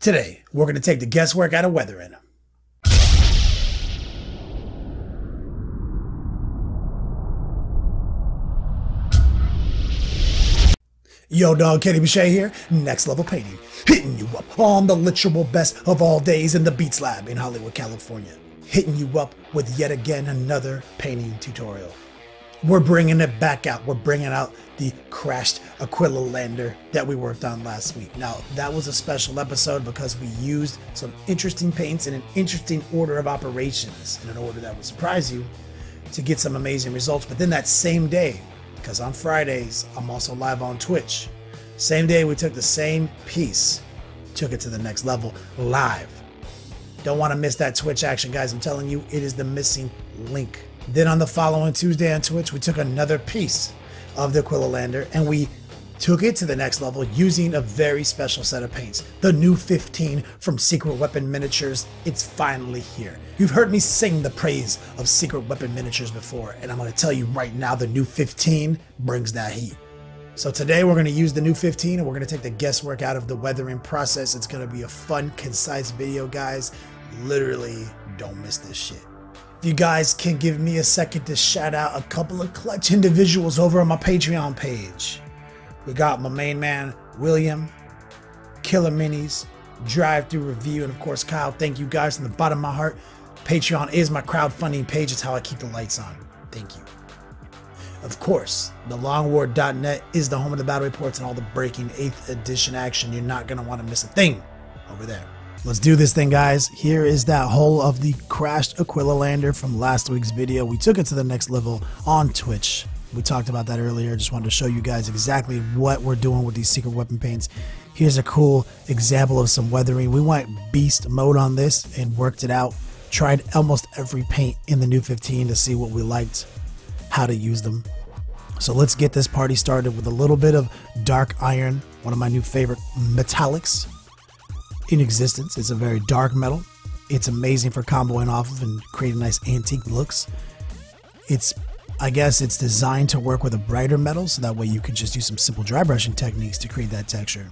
Today, we're going to take the guesswork out of weathering. Yo dog, Kenny Boucher here, Next Level Painting, hitting you up on the literal best of all days in the Beats Lab in Hollywood, California. Hitting you up with yet again another painting tutorial. We're bringing it back out. We're bringing out the crashed Aquila lander that we worked on last week. Now, that was a special episode because we used some interesting paints in an interesting order of operations, in an order that would surprise you, to get some amazing results. But then that same day, because on Fridays, I'm also live on Twitch, same day we took the same piece, took it to the next level live. Don't want to miss that Twitch action, guys. I'm telling you, it is the missing link. Then on the following Tuesday on Twitch, we took another piece of the Aquila lander and we took it to the next level using a very special set of paints. The new 15 from Secret Weapon Miniatures. It's finally here. You've heard me sing the praise of Secret Weapon Miniatures before, and I'm going to tell you right now, the new 15 brings that heat. So today we're going to use the new 15 and we're going to take the guesswork out of the weathering process. It's going to be a fun, concise video, guys. Literally, don't miss this shit. If you guys can give me a second to shout out a couple of clutch individuals over on my Patreon page. We got my main man, William, Killer Minis, Drive Through Review, and of course, Kyle. Thank you guys from the bottom of my heart. Patreon is my crowdfunding page. It's how I keep the lights on. Thank you. Of course, thelongwar.net is the home of the battle reports and all the breaking 8th edition action. You're not going to want to miss a thing over there. Let's do this thing, guys. Here is that whole of the crashed Aquila lander from last week's video. We took it to the next level on Twitch. We talked about that earlier. Just wanted to show you guys exactly what we're doing with these secret weapon paints. Here's a cool example of some weathering. We went beast mode on this and worked it out. Tried almost every paint in the new 15 to see what we liked, how to use them. So let's get this party started with a little bit of dark iron, one of my new favorite metallics in existence. It's a very dark metal. It's amazing for comboing off of and creating nice antique looks. I guess it's designed to work with a brighter metal, so that way you can just use some simple dry brushing techniques to create that texture.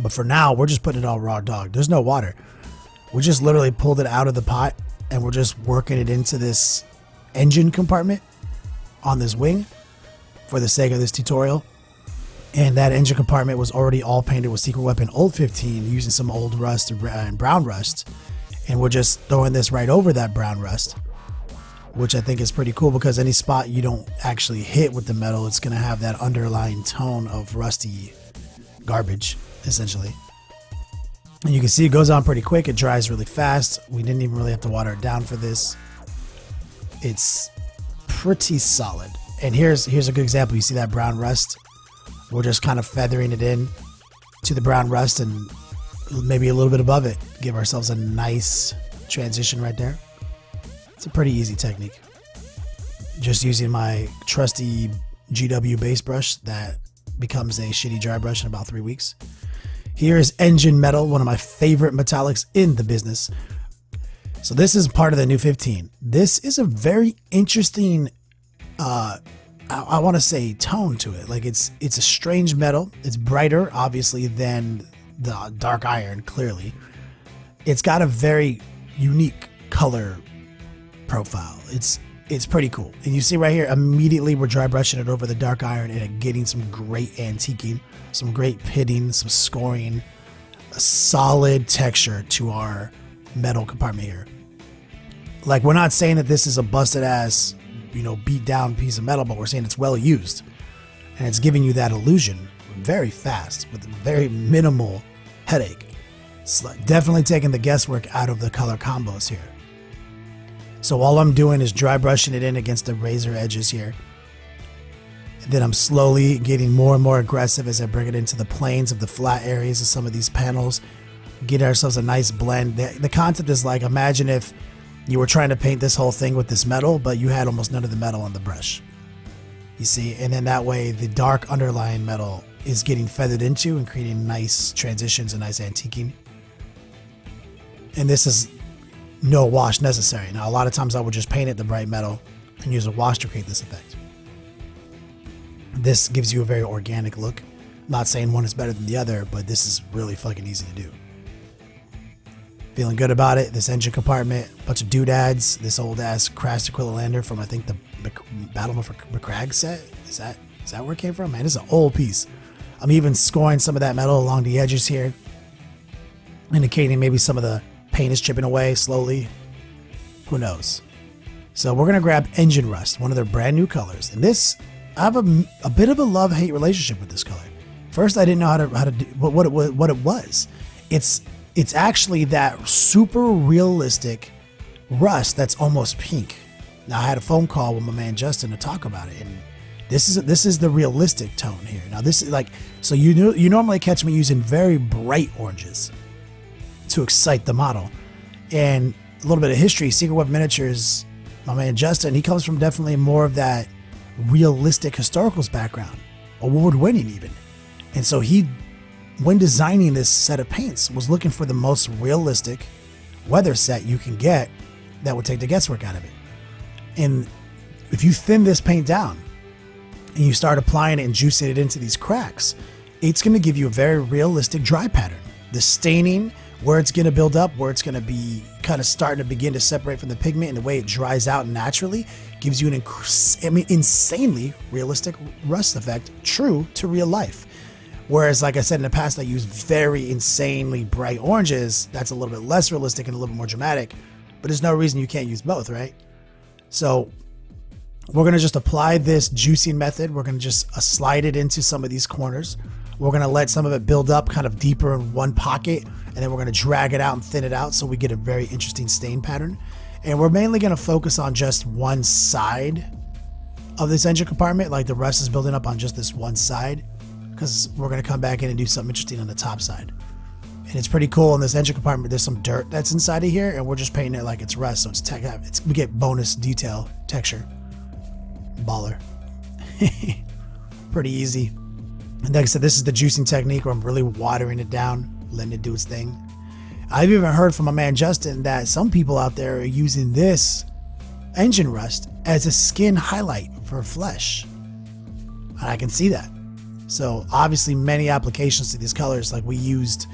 But for now, we're just putting it all raw dog. There's no water. We just literally pulled it out of the pot and we're just working it into this engine compartment on this wing for the sake of this tutorial. And that engine compartment was already all painted with Secret Weapon Old 15 using some old rust and brown rust. And we're just throwing this right over that brown rust, which I think is pretty cool because any spot you don't actually hit with the metal, it's going to have that underlying tone of rusty garbage, essentially. And you can see it goes on pretty quick. It dries really fast. We didn't even really have to water it down for this. It's pretty solid. And here's a good example. You see that brown rust? We're just kind of feathering it in to the brown rust and maybe a little bit above it. Give ourselves a nice transition right there. It's a pretty easy technique. Just using my trusty GW base brush that becomes a shitty dry brush in about 3 weeks. Here is Engine Metal, one of my favorite metallics in the business. So this is part of the new 15. This is a very interesting I want to say tone to it. Like it's a strange metal. It's brighter, obviously, than the dark iron, clearly. It's got a very unique color profile. It's pretty cool. And you see right here, immediately we're dry brushing it over the dark iron and getting some great antiquing, some great pitting, some scoring, a solid texture to our metal compartment here. Like, we're not saying that this is a busted ass, beat down piece of metal, but we're saying it's well used and it's giving you that illusion very fast with very minimal headache. It's definitely taking the guesswork out of the color combos here. So all I'm doing is dry brushing it in against the razor edges here. And then I'm slowly getting more and more aggressive as I bring it into the planes of the flat areas of some of these panels. Get ourselves a nice blend. The concept is like, imagine if you were trying to paint this whole thing with this metal, but you had almost none of the metal on the brush. You see, and then that way the dark underlying metal is getting feathered into and creating nice transitions and nice antiquing. And this is no wash necessary. Now, a lot of times I would just paint it the bright metal and use a wash to create this effect. This gives you a very organic look. I'm not saying one is better than the other, but this is really fucking easy to do. Feeling good about it. This engine compartment, bunch of doodads. This old ass crashed Aquila from I think the Battle of McCrag set. Is that where it came from? Man, it's an old piece. I'm even scoring some of that metal along the edges here, indicating maybe some of the paint is chipping away slowly. Who knows? So we're gonna grab Engine Rust, one of their brand new colors. And this, I have a bit of a love-hate relationship with this color. First, I didn't know how to do what it was. It's actually that super realistic rust that's almost pink. Now I had a phone call with my man Justin to talk about it, and this is the realistic tone here. Now this is like, so you normally catch me using very bright oranges to excite the model. And a little bit of history, Secret Weapon Miniatures, my man Justin, he comes from definitely more of that realistic historicals background, award-winning even. And so he, when designing this set of paints, was looking for the most realistic weather set you can get that would take the guesswork out of it. And if you thin this paint down and you start applying it and juicing it into these cracks, it's going to give you a very realistic dry pattern. The staining, where it's going to build up, where it's going to be kind of starting to begin to separate from the pigment, and the way it dries out naturally gives you an insanely realistic rust effect, true to real life. Whereas, like I said in the past, I use very insanely bright oranges. That's a little bit less realistic and a little bit more dramatic, but there's no reason you can't use both, right? So we're going to just apply this juicing method. We're going to just slide it into some of these corners. We're going to let some of it build up kind of deeper in one pocket, and then we're going to drag it out and thin it out so we get a very interesting stain pattern. And we're mainly going to focus on just one side of this engine compartment, like the rust is building up on just this one side, because we're going to come back in and do something interesting on the top side. And it's pretty cool in this engine compartment. There's some dirt that's inside of here, and we're just painting it like it's rust, so we get bonus detail texture. Baller. Pretty easy. And like I said, this is the juicing technique where I'm really watering it down, letting it do its thing. I've even heard from my man Justin that some people out there are using this engine rust as a skin highlight for flesh. And I can see that. So obviously many applications to these colors, like we used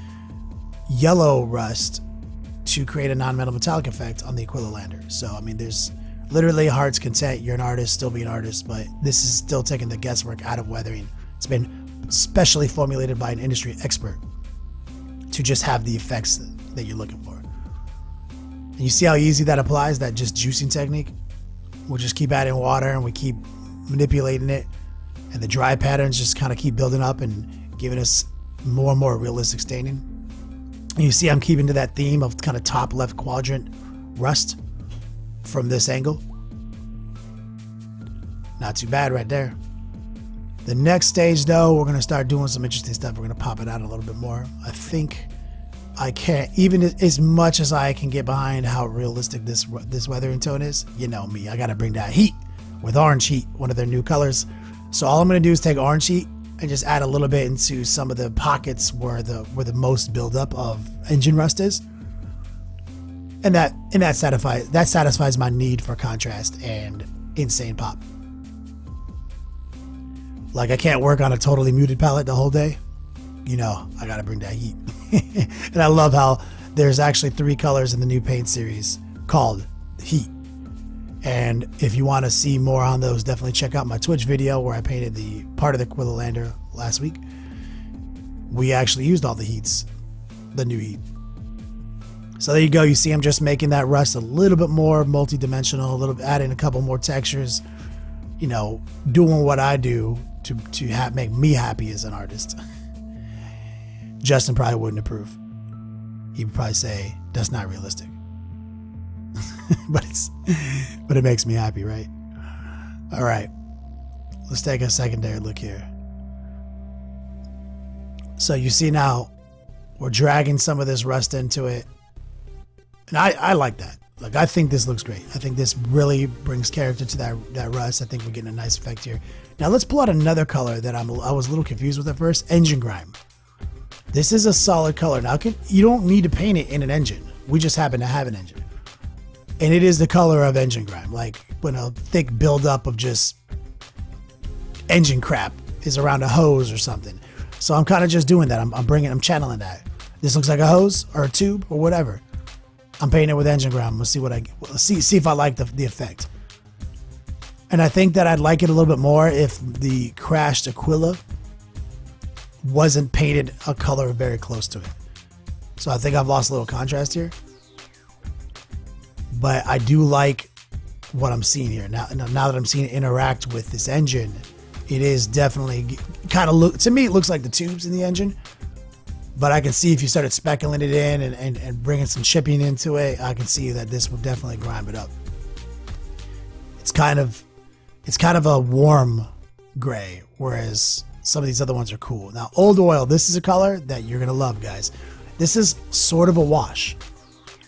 yellow rust to create a non-metal metallic effect on the Aquila Lander. So I mean, there's literally heart's content. You're an artist, still be an artist, but this is still taking the guesswork out of weathering. It's been specially formulated by an industry expert to just have the effects that you're looking for. And you see how easy that applies, that just juicing technique? We'll just keep adding water and we keep manipulating it, and the dry patterns just kind of keep building up and giving us more and more realistic staining. And you see I'm keeping to that theme of kind of top left quadrant rust from this angle. Not too bad right there. The next stage though, we're going to start doing some interesting stuff. We're going to pop it out a little bit more. I think I can't, even as much as I can get behind how realistic this weathering tone is, you know me, I got to bring that heat with orange heat, one of their new colors. So all I'm going to do is take orange heat and just add a little bit into some of the pockets where the most buildup of engine rust is. And that satisfies my need for contrast and insane pop. Like I can't work on a totally muted palette the whole day. You know, I gotta bring that heat. And I love how there's actually 3 colors in the new paint series called Heat. And if you want to see more on those, definitely check out my Twitch video where I painted the part of the Aquila Lander last week. We actually used all the heats, the new heat. So there you go. You see I'm just making that rust a little bit more multi-dimensional, a little bit, adding a couple more textures, you know, doing what I do to make me happy as an artist. Justin probably wouldn't approve. He would probably say, that's not realistic. but it makes me happy, right? All right. Let's take a secondary look here. So you see now we're dragging some of this rust into it. And I like that. Like, I think this looks great. I think this really brings character to that rust. I think we're getting a nice effect here. Now let's pull out another color that I was a little confused with at first. Engine Grime. This is a solid color. Now you don't need to paint it in an engine. We just happen to have an engine. And it is the color of engine grime. Like when a thick buildup of just engine crap is around a hose or something. So I'm kind of just doing that. I'm channeling that. This looks like a hose or a tube or whatever. I'm painting it with engine grime. Let's see what see if I like the effect. And I think that I'd like it a little bit more if the crashed Aquila wasn't painted a color very close to it. So I think I've lost a little contrast here. But I do like what I'm seeing here. Now that I'm seeing it interact with this engine, it is definitely kind of to me, it looks like the tubes in the engine. But I can see if you started speckling it in and bringing some chipping into it, I can see that this will definitely grime it up. It's kind of a warm gray, whereas some of these other ones are cool. Now, old oil, this is a color that you're going to love, guys. This is sort of a wash.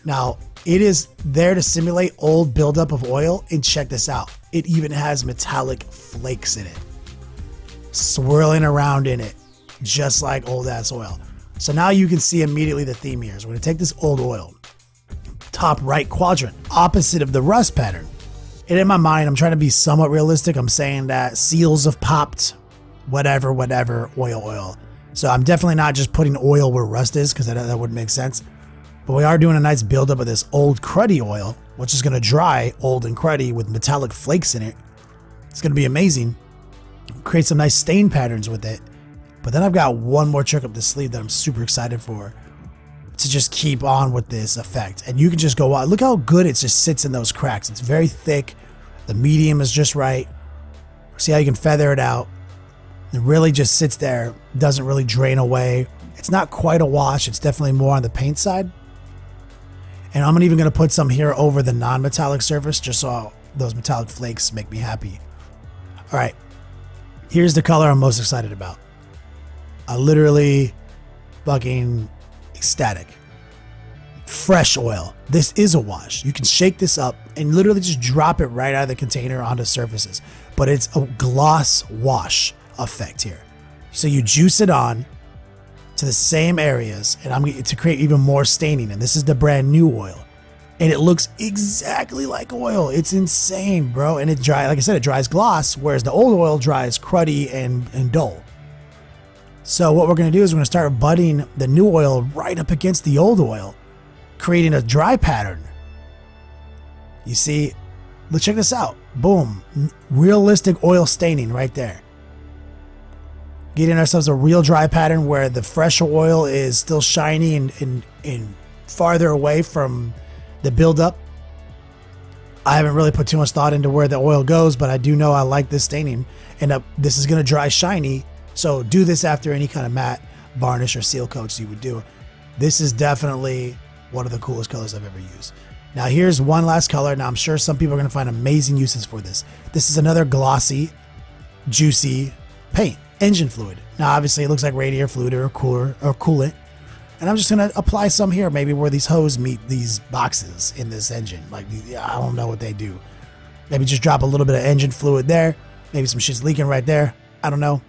Now, it is there to simulate old buildup of oil, and check this out. It even has metallic flakes in it, swirling around in it, just like old ass oil. So now you can see immediately the theme here. So we're going to take this old oil, top right quadrant, opposite of the rust pattern. And in my mind, I'm trying to be somewhat realistic. I'm saying that seals have popped, whatever, oil. So I'm definitely not just putting oil where rust is, because that wouldn't make sense. But we are doing a nice buildup of this old cruddy oil, which is going to dry old and cruddy with metallic flakes in it. It's going to be amazing. Create some nice stain patterns with it. But then I've got one more trick up the sleeve that I'm super excited for, to just keep on with this effect. And you can just go out. Look how good it just sits in those cracks. It's very thick. The medium is just right. See how you can feather it out. It really just sits there. Doesn't really drain away. It's not quite a wash. It's definitely more on the paint side. And I'm even going to put some here over the non-metallic surface, just so those metallic flakes make me happy. All right. Here's the color I'm most excited about. I literally fucking ecstatic. Fresh oil. This is a wash. You can shake this up and literally just drop it right out of the container onto surfaces. But it's a gloss wash effect here. So you juice it on to the same areas, and I'm going to create even more staining. And this is the brand new oil. And it looks exactly like oil. It's insane, bro. And it dries, like I said, it dries gloss, whereas the old oil dries cruddy and dull. So what we're going to do is we're going to start budding the new oil right up against the old oil, creating a dry pattern. You see, let's check this out. Boom. Realistic oil staining right there. Getting ourselves a real dry pattern where the fresh oil is still shiny and farther away from the buildup. I haven't really put too much thought into where the oil goes, but I do know I like this staining. And this is going to dry shiny. So do this after any kind of matte varnish or seal coats you would do. This is definitely one of the coolest colors I've ever used. Now here's one last color. Now I'm sure some people are going to find amazing uses for this. This is another glossy, juicy paint, engine fluid. Now obviously it looks like radiator fluid or cooler or coolant. And I'm just going to apply some here, maybe where these hoses meet these boxes in this engine. Like, I don't know what they do. Maybe just drop a little bit of engine fluid there. Maybe some shit's leaking right there. I don't know.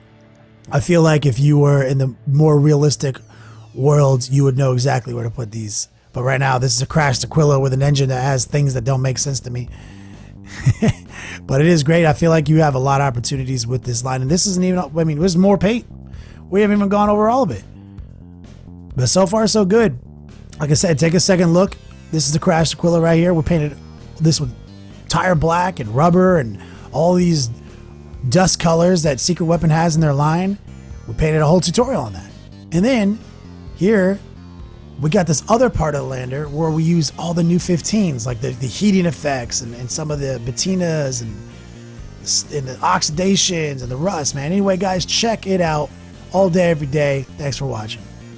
I feel like if you were in the more realistic world, you would know exactly where to put these. But right now, this is a crashed Aquila with an engine that has things that don't make sense to me. But it is great. I feel like you have a lot of opportunities with this line. And this isn't even, I mean, there's more paint. We haven't even gone over all of it. But so far, so good. Like I said, take a second look. This is the crashed Aquila right here. We painted this with tire black and rubber and all these dust colors that Secret Weapon has in their line. We painted a whole tutorial on that. And then here we got this other part of the lander where we use all the new 15s, like the heating effects and some of the patinas and the oxidations and the rust, man. Anyway, guys, check it out all day, every day. Thanks for watching.